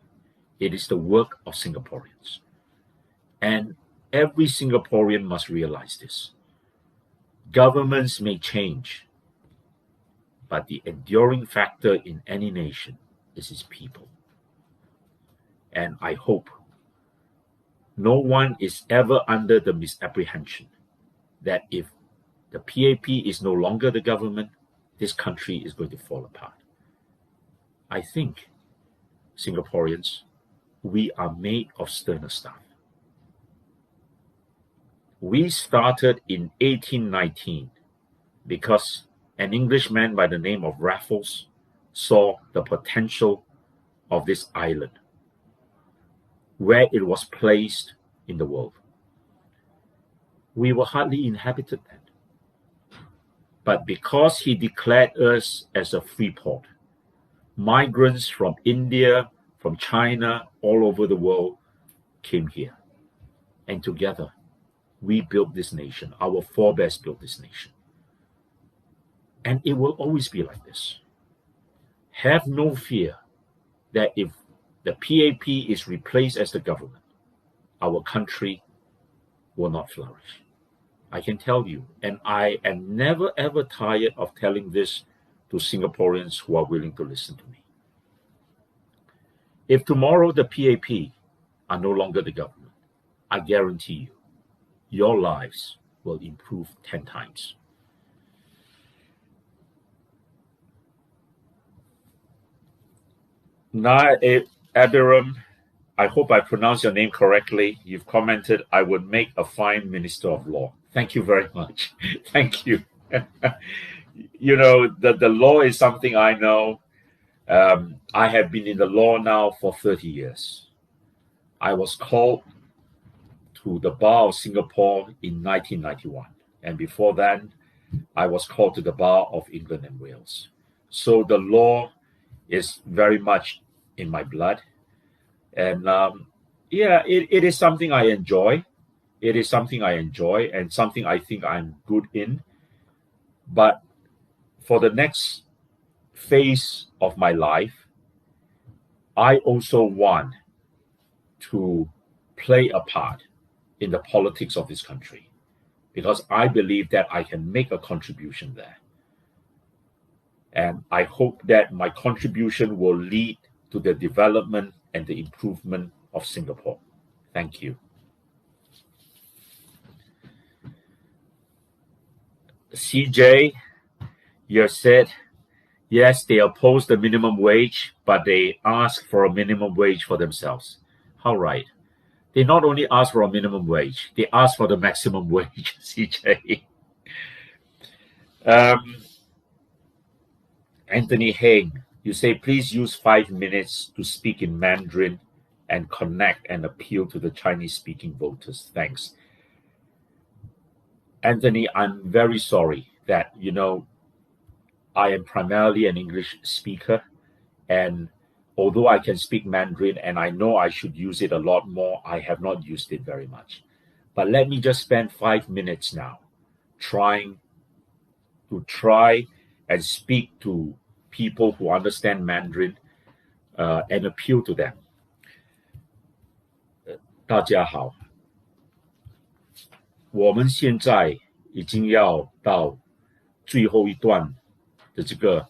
It is the work of Singaporeans. And every Singaporean must realize this. Governments may change, but the enduring factor in any nation is its people. And I hope no one is ever under the misapprehension that if the PAP is no longer the government, this country is going to fall apart. I think, Singaporeans, we are made of sterner stuff. We started in 1819 because an Englishman by the name of Raffles saw the potential of this island, where it was placed in the world. We were hardly inhabited then. But because he declared us as a free port, migrants from India, from China, all over the world came here. And together, we built this nation. Our forebears built this nation. And it will always be like this. Have no fear that if the PAP is replaced as the government, our country will not flourish. I can tell you, and I am never ever tired of telling this to Singaporeans who are willing to listen to me. If tomorrow the PAP are no longer the government, I guarantee you, your lives will improve 10 times. Na Abiram, I hope I pronounced your name correctly. You've commented, I would make a fine minister of law. Thank you very much. Thank you. You know, the law is something I know. I have been in the law now for 30 years. I was called to the Bar of Singapore in 1991. And before then, I was called to the Bar of England and Wales. So the law is very much in my blood. And it is something I enjoy. It is something I enjoy and something I think I'm good in. But for the next phase of my life, I also want to play a part in the politics of this country because I believe that I can make a contribution there. And I hope that my contribution will lead to the development and the improvement of Singapore. Thank you. CJ, you said, yes, they oppose the minimum wage, but they ask for a minimum wage for themselves. How right? They not only ask for a minimum wage, they ask for the maximum wage, CJ. Anthony Heng, you say, please use 5 minutes to speak in Mandarin and connect and appeal to the Chinese-speaking voters. Thanks. Anthony, I'm very sorry that, you know, I am primarily an English speaker, and although I can speak Mandarin and I know I should use it a lot more, I have not used it very much. But let me just spend 5 minutes now try and speak to people who understand Mandarin and appeal to them. 大家好，我们现在已经要到最后一段的这个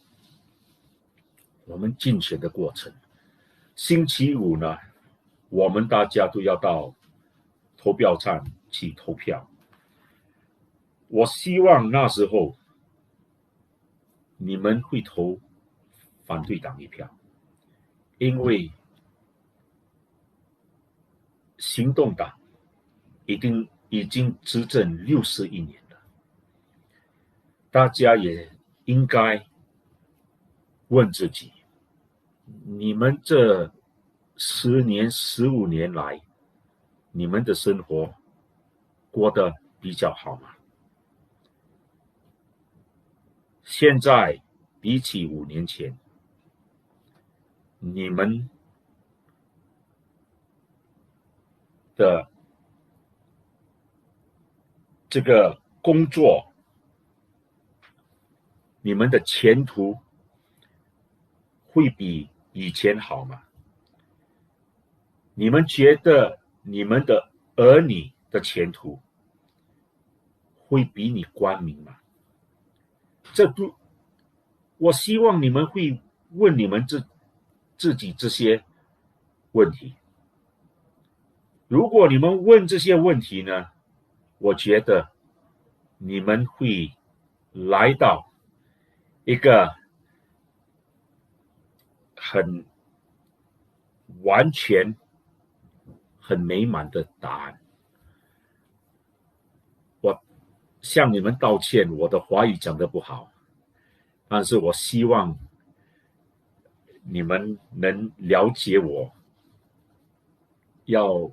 我们竞选的过程。星期五呢，我们大家都要到投票站去投票。我希望那时候你们会投反对党一票，因为行动党已经执政61年了，大家也应该问自己，你们这10年、15年来，你们的生活过得比较好吗？现在比起5年前，你们的这个工作，你们的前途会比以前好吗？你们觉得你们的儿女的前途会比你光明吗？我希望你们会问你们自己这些问题。如果你们问这些问题呢，我觉得你们会来到一个很完全、很美满的答案。我向你们道歉，我的华语讲得不好，但是我希望你们能了解我，要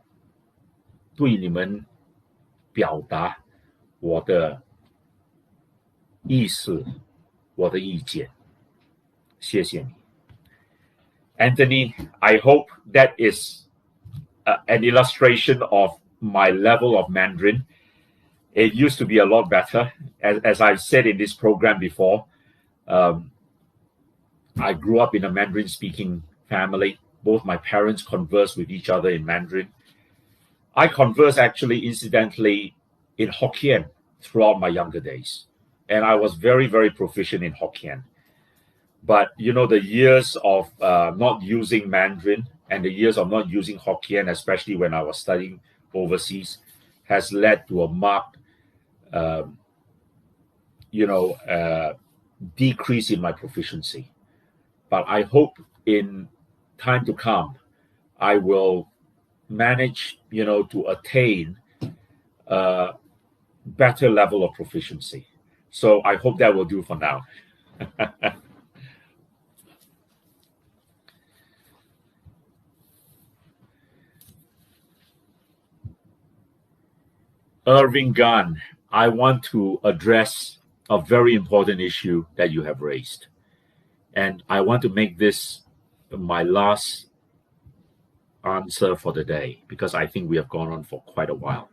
对你们表达我的意思，我的意见。谢谢你。Anthony, I hope that is an illustration of my level of Mandarin. It used to be a lot better. As I've said in this program before, I grew up in a Mandarin-speaking family. Both my parents converse with each other in Mandarin. I converse actually, incidentally, in Hokkien throughout my younger days. And I was very, very proficient in Hokkien. But, the years of not using Mandarin and the years of not using Hokkien, especially when I was studying overseas, has led to a marked, decrease in my proficiency. But I hope in time to come, I will manage, to attain a better level of proficiency. So I hope that will do for now. Irving Gunn, I want to address a very important issue that you have raised. And I want to make this my last answer for the day, because I think we have gone on for quite a while.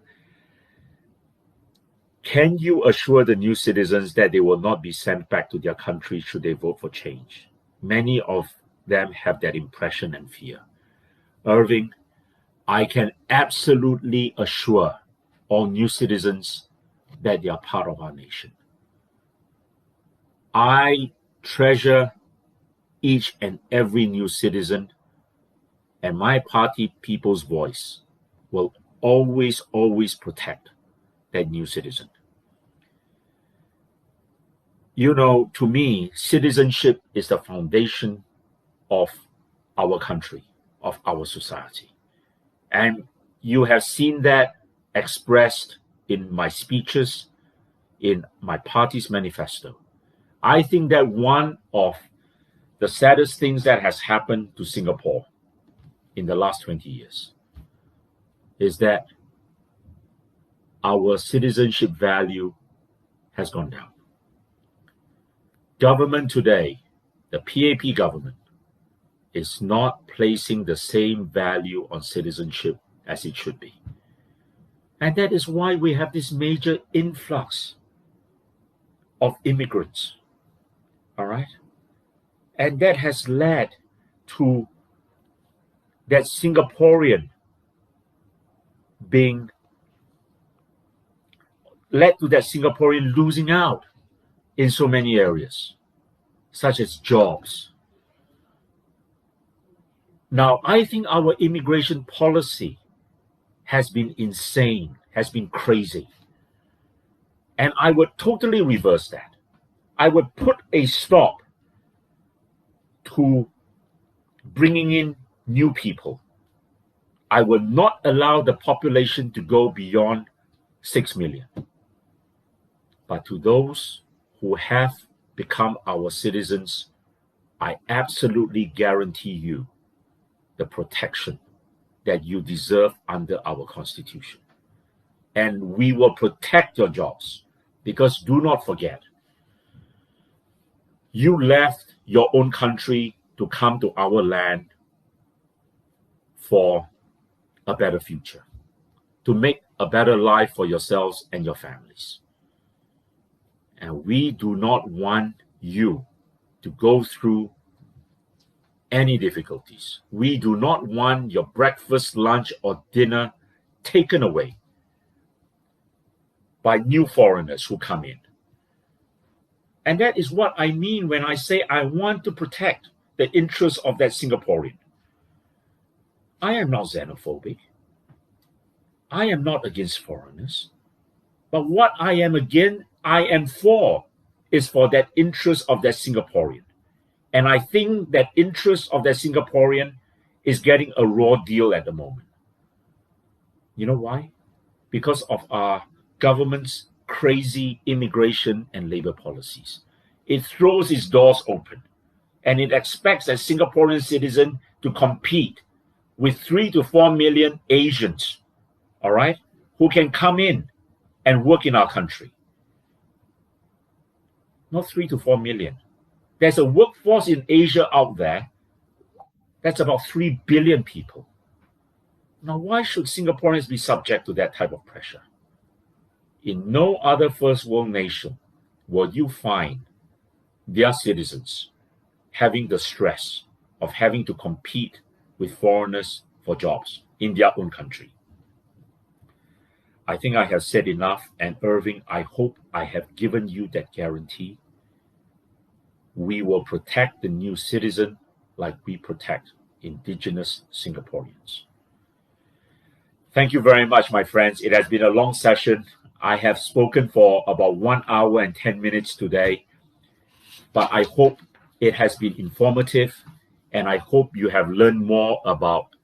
Can you assure the new citizens that they will not be sent back to their country should they vote for change? Many of them have that impression and fear. Irving, I can absolutely assure all new citizens that they are part of our nation. I treasure each and every new citizen, and my party, People's Voice, will always, always protect that new citizen. To me, citizenship is the foundation of our country, of our society. And you have seen that expressed in my speeches, in my party's manifesto. I think that one of the saddest things that has happened to Singapore in the last 20 years is that our citizenship value has gone down. Government today, the PAP government, is not placing the same value on citizenship as it should be. And that is why we have this major influx of immigrants. All right? And that has led to that Singaporean losing out in so many areas, such as jobs. Now, I think our immigration policy has been insane, has been crazy. And I would totally reverse that. I would put a stop to bringing in new people. I would not allow the population to go beyond 6 million. But to those who have become our citizens, I absolutely guarantee you the protection that you deserve under our Constitution. And we will protect your jobs, because do not forget, you left your own country to come to our land for a better future, to make a better life for yourselves and your families. And we do not want you to go through any difficulties. We do not want your breakfast, lunch, or dinner taken away by new foreigners who come in. And that is what I mean when I say I want to protect the interests of that Singaporean. I am not xenophobic. I am not against foreigners. But what I am for is for that interest of that Singaporean. And I think that interest of that Singaporean is getting a raw deal at the moment. You know why? Because of our government's crazy immigration and labor policies. It throws its doors open, and it expects a Singaporean citizen to compete with 3 to 4 million Asians, all right, who can come in and work in our country. Not 3 to 4 million. There's a workforce in Asia out there that's about 3 billion people. Now, why should Singaporeans be subject to that type of pressure? In no other first world nation will you find their citizens having the stress of having to compete with foreigners for jobs in their own country. I think I have said enough, and Irving, I hope I have given you that guarantee. We will protect the new citizen like we protect indigenous Singaporeans. Thank you very much, my friends. It has been a long session. I have spoken for about 1 hour and 10 minutes today, but I hope it has been informative, and I hope you have learned more about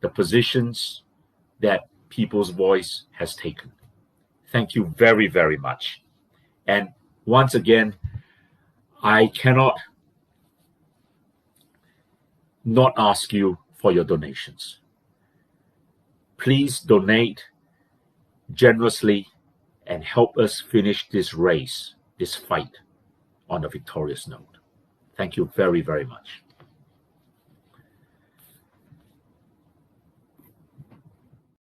the positions that People's Voice has taken. Thank you very, very much. And once again, I cannot not ask you for your donations. Please donate generously and help us finish this race, this fight, on a victorious note. Thank you very, very much.